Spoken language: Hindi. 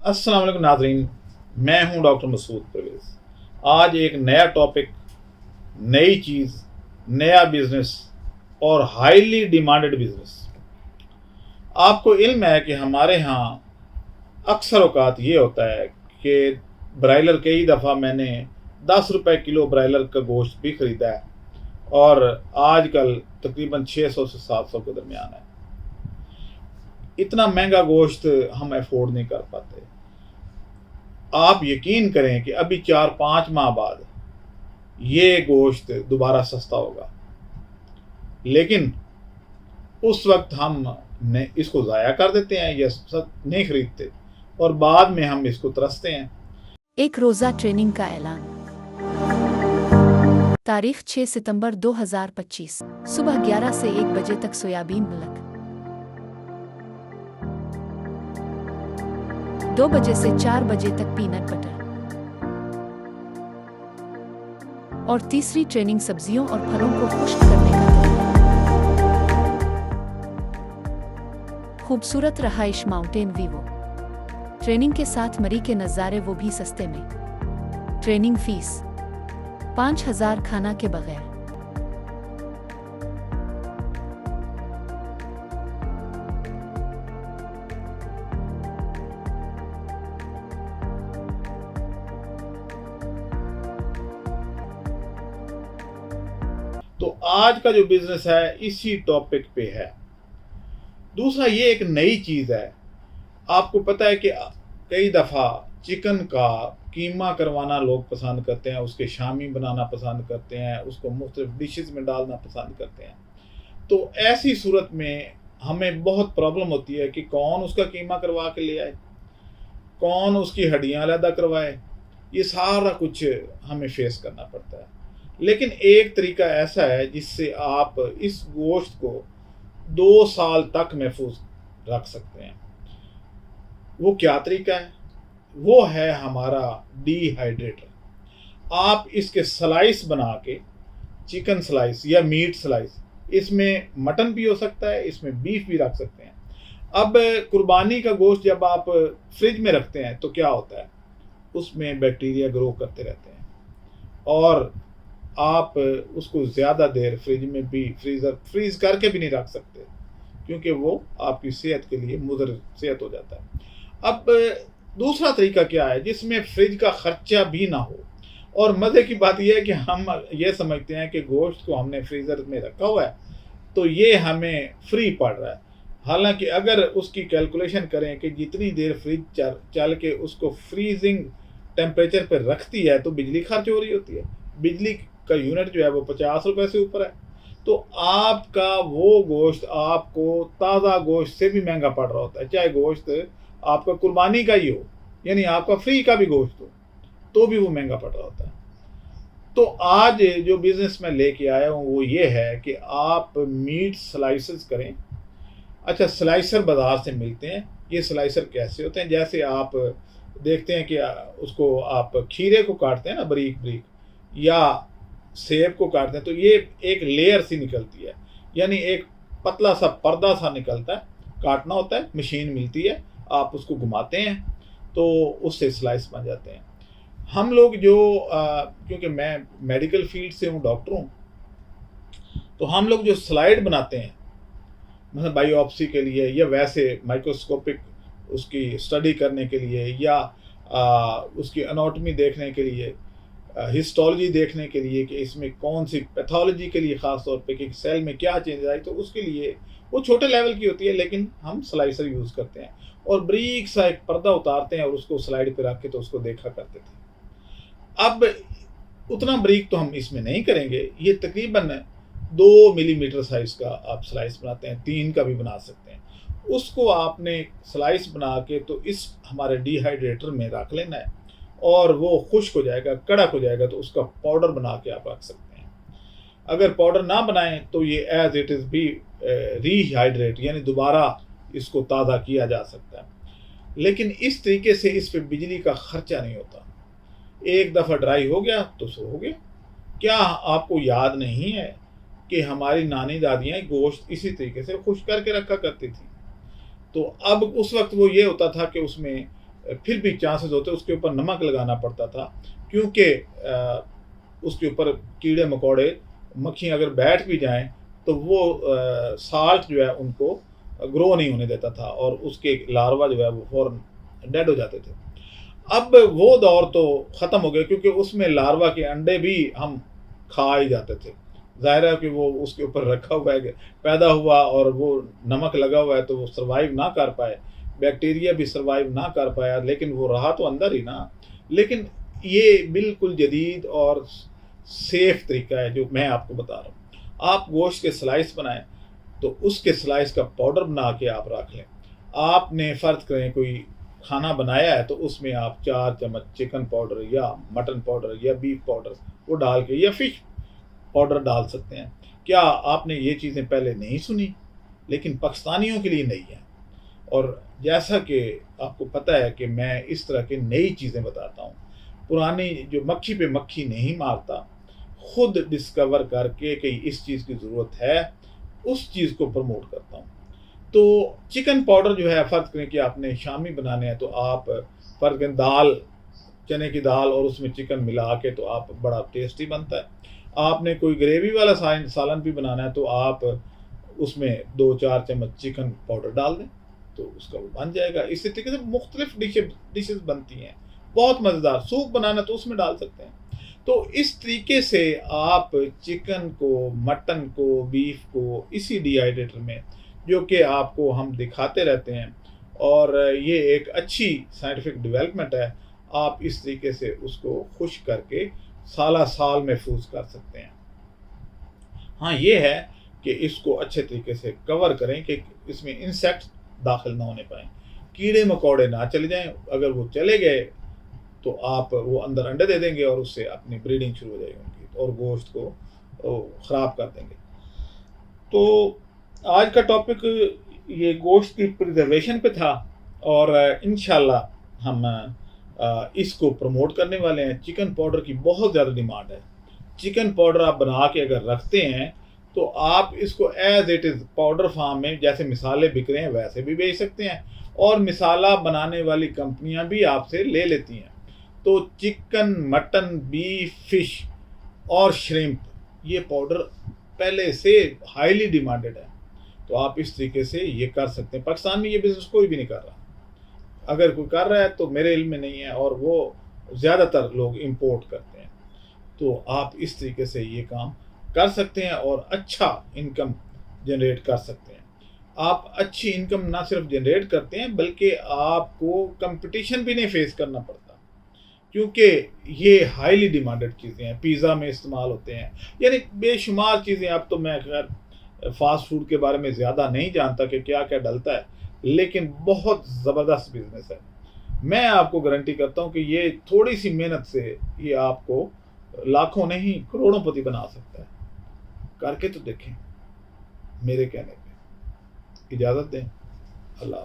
अस्सलाम वालेकुम नाज़रीन, मैं हूं डॉक्टर मसूद परवेज़। आज एक नया टॉपिक, नई चीज़, नया बिज़नेस और हाईली डिमांडेड बिज़नेस। आपको इल्म है कि हमारे यहाँ अक्सर औक़ात ये होता है कि ब्रायलर कई दफ़ा मैंने 10 रुपए किलो ब्रायलर का गोश्त भी ख़रीदा है और आजकल तकरीबन 600 से 700 के दरमियान है। इतना महंगा गोश्त हम अफोर्ड नहीं कर पाते। आप यकीन करें कि अभी 4-5 माह बाद ये गोश्त दोबारा सस्ता होगा, लेकिन उस वक्त हम इसको ज़ाया कर देते हैं या नहीं खरीदते और बाद में हम इसको तरसते हैं। एक रोज़ा ट्रेनिंग का ऐलान। तारीख 6 सितंबर 2025, सुबह 11 से 1 बजे तक सोयाबीन मिल्क, 2 बजे से 4 बजे तक पीनट बटर और तीसरी ट्रेनिंग सब्जियों और फलों को खुश्क करने का तरीका। खूबसूरत रहाइश माउंटेन वीवो। ट्रेनिंग के साथ मरी के नज़ारे, वो भी सस्ते में। ट्रेनिंग फीस 5000 खाना के बगैर। तो आज का जो बिजनेस है इसी टॉपिक पे है। दूसरा, ये एक नई चीज़ है। आपको पता है कि कई दफ़ा चिकन का कीमा करवाना लोग पसंद करते हैं, उसके शामी बनाना पसंद करते हैं, उसको मुख्तलिफ डिशेस में डालना पसंद करते हैं। तो ऐसी सूरत में हमें बहुत प्रॉब्लम होती है कि कौन उसका कीमा करवा के ले आए, कौन उसकी हड्डियाँ अलहदा करवाए। ये सारा कुछ हमें फेस करना पड़ता है। लेकिन एक तरीका ऐसा है जिससे आप इस गोश्त को 2 साल तक महफूज रख सकते हैं। वो क्या तरीका है? वो है हमारा डिहाइड्रेटर। आप इसके स्लाइस बना के, चिकन स्लाइस या मीट स्लाइस, इसमें मटन भी हो सकता है, इसमें बीफ भी रख सकते हैं। अब कुर्बानी का गोश्त जब आप फ्रिज में रखते हैं तो क्या होता है, उसमें बैक्टीरिया ग्रो करते रहते हैं और आप उसको ज़्यादा देर फ्रिज में भी फ्रीज़ करके भी नहीं रख सकते, क्योंकि वो आपकी सेहत के लिए मुज़र सेहत हो जाता है। अब दूसरा तरीका क्या है जिसमें फ्रिज का ख़र्चा भी ना हो, और मज़े की बात यह है कि हम ये समझते हैं कि गोश्त को हमने फ्रीज़र में रखा हुआ है तो ये हमें फ्री पड़ रहा है। हालांकि अगर उसकी कैलकुलेशन करें कि जितनी देर फ्रिज चल के उसको फ्रीजिंग टेम्परेचर पर रखती है तो बिजली खर्च हो रही होती है। बिजली का यूनिट जो है वो 50 रुपये से ऊपर है। तो आपका वो गोश्त आपको ताज़ा गोश्त से भी महंगा पड़ रहा होता है, चाहे गोश्त आपका कुर्बानी का ही हो, यानी आपका फ्री का भी गोश्त हो, तो भी वो महंगा पड़ रहा होता है। तो आज जो बिज़नेस मैं लेके आया हूँ वो ये है कि आप मीट स्लाइसेस करें। अच्छा, स्लाइसर बाज़ार से मिलते हैं। ये स्लाइसर कैसे होते हैं? जैसे आप देखते हैं कि उसको आप खीरे को काटते हैं ना बारीक बारीक, या सेब को काटते हैं, तो ये एक लेयर सी निकलती है, यानी एक पतला सा पर्दा सा निकलता है। काटना होता है, मशीन मिलती है, आप उसको घुमाते हैं तो उससे स्लाइस बन जाते हैं। हम लोग जो क्योंकि मैं मेडिकल फील्ड से हूँ, डॉक्टर हूँ, तो हम लोग जो स्लाइड बनाते हैं, मतलब बायोप्सी के लिए या वैसे माइक्रोस्कोपिक उसकी स्टडी करने के लिए या उसकी एनाटॉमी देखने के लिए, हिस्टोलॉजी देखने के लिए कि इसमें कौन सी पैथोलॉजी के लिए ख़ास तौर पे कि सेल में क्या चेंज आई, तो उसके लिए वो छोटे लेवल की होती है, लेकिन हम स्लाइसर यूज़ करते हैं और बारीक सा एक पर्दा उतारते हैं और उसको स्लाइड पे रख के तो उसको देखा करते थे। अब उतना बारीक तो हम इसमें नहीं करेंगे। ये तकरीबन 2 मिलीमीटर साइज़ का आप स्लाइस बनाते हैं, 3 का भी बना सकते हैं। उसको आपने स्लाइस बना के तो इस हमारे डिहाइड्रेटर में रख लेना है और वो खुश्क हो जाएगा, कड़क हो जाएगा, तो उसका पाउडर बना के आप रख सकते हैं। अगर पाउडर ना बनाएं तो ये एज इट इज़ भी रीहाइड्रेट, यानी दोबारा इसको ताज़ा किया जा सकता है। लेकिन इस तरीके से इस पे बिजली का खर्चा नहीं होता। एक दफ़ा ड्राई हो गया तो सो हो गया। क्या आपको याद नहीं है कि हमारी नानी दादियाँ गोश्त इसी तरीके से खुश्क करके रखा करती थी? तो अब उस वक्त वो ये होता था कि उसमें फिर भी चांसेस होते उसके ऊपर नमक लगाना पड़ता था, क्योंकि उसके ऊपर कीड़े मकोड़े मक्खियाँ अगर बैठ भी जाएं तो वो साल्ट जो है उनको ग्रो नहीं होने देता था और उसके लार्वा जो है वो फौरन डेड हो जाते थे। अब वो दौर तो ख़त्म हो गया, क्योंकि उसमें लार्वा के अंडे भी हम खा ही जाते थे। ज़ाहिर है कि वो उसके ऊपर रखा हुआ है, पैदा हुआ और वो नमक लगा हुआ है तो वो सर्वाइव ना कर पाए, बैक्टीरिया भी सर्वाइव ना कर पाया, लेकिन वो रहा तो अंदर ही ना। लेकिन ये बिल्कुल जदीद और सेफ तरीका है जो मैं आपको बता रहा हूँ। आप गोश्त के स्लाइस बनाएं तो उसके स्लाइस का पाउडर बना के आप रख लें। आपने फ़र्ज करें कोई खाना बनाया है तो उसमें आप 4 चम्मच चिकन पाउडर या मटन पाउडर या बीफ पाउडर वो डाल के, या फिश पाउडर डाल सकते हैं। क्या आपने ये चीज़ें पहले नहीं सुनी? लेकिन पाकिस्तानियों के लिए नई है। और जैसा कि आपको पता है कि मैं इस तरह की नई चीज़ें बताता हूँ, पुरानी जो मक्खी पे मक्खी नहीं मारता, खुद डिस्कवर करके कि इस चीज़ की ज़रूरत है उस चीज़ को प्रमोट करता हूँ। तो चिकन पाउडर जो है, फ़र्ज़ करें कि आपने शामी बनाने हैं तो आप फ़र्ज़ करें दाल, चने की दाल और उसमें चिकन मिला के तो आप बड़ा टेस्टी बनता है। आपने कोई ग्रेवी वाला सालन भी बनाना है तो आप उसमें 2-4 चम्मच चिकन पाउडर डाल दें तो उसका वो बन जाएगा। इसी तरीके से मुख्तलिफ डिशेस बनती हैं, बहुत मज़ेदार। सूप बनाना तो उसमें डाल सकते हैं। तो इस तरीके से आप चिकन को, मटन को, बीफ को इसी डिहाइड्रेटर में, जो कि आपको हम दिखाते रहते हैं और ये एक अच्छी साइंटिफिक डेवलपमेंट है, आप इस तरीके से उसको खुश करके साल महफूज कर सकते हैं। हाँ, ये है कि इसको अच्छे तरीके से कवर करें कि इसमें इंसेक्ट्स दाखिल ना होने पाएँ, कीड़े मकोड़े ना चले जाएं। अगर वो चले गए तो आप वो अंदर अंडे दे देंगे और उससे अपनी ब्रीडिंग शुरू हो जाएगी उनकी और गोश्त को ख़राब कर देंगे। तो आज का टॉपिक ये गोश्त की प्रिजर्वेशन पे था और इंशाल्लाह हम इसको प्रमोट करने वाले हैं। चिकन पाउडर की बहुत ज़्यादा डिमांड है। चिकन पाउडर आप बना के अगर रखते हैं तो आप इसको as it is powder form में जैसे मिसाले बिक रहे हैं वैसे भी बेच सकते हैं और मिसाला बनाने वाली कंपनियां भी आपसे ले लेती हैं। तो चिकन, मटन, बीफ, फिश और श्रिम्प ये पाउडर पहले से हाईली डिमांडेड है। तो आप इस तरीके से ये कर सकते हैं। पाकिस्तान में ये बिज़नेस कोई भी नहीं कर रहा। अगर कोई कर रहा है तो मेरे इल्म में नहीं है और वो ज़्यादातर लोग इंपोर्ट करते हैं। तो आप इस तरीके से ये काम कर सकते हैं और अच्छा इनकम जनरेट कर सकते हैं। आप अच्छी इनकम ना सिर्फ जनरेट करते हैं बल्कि आपको कंपटीशन भी नहीं फेस करना पड़ता, क्योंकि ये हाईली डिमांडेड चीज़ें हैं। पिज़्ज़ा में इस्तेमाल होते हैं, यानी बेशुमार चीज़ें। अब तो मैं खैर फास्ट फूड के बारे में ज़्यादा नहीं जानता कि क्या क्या डलता है, लेकिन बहुत ज़बरदस्त बिजनेस है। मैं आपको गारंटी करता हूँ कि ये थोड़ी सी मेहनत से ये आपको लाखों नहीं करोड़ोंपति बना सकता है। करके तो देखें, मेरे कहने पे। इजाज़त दें। अल्लाह।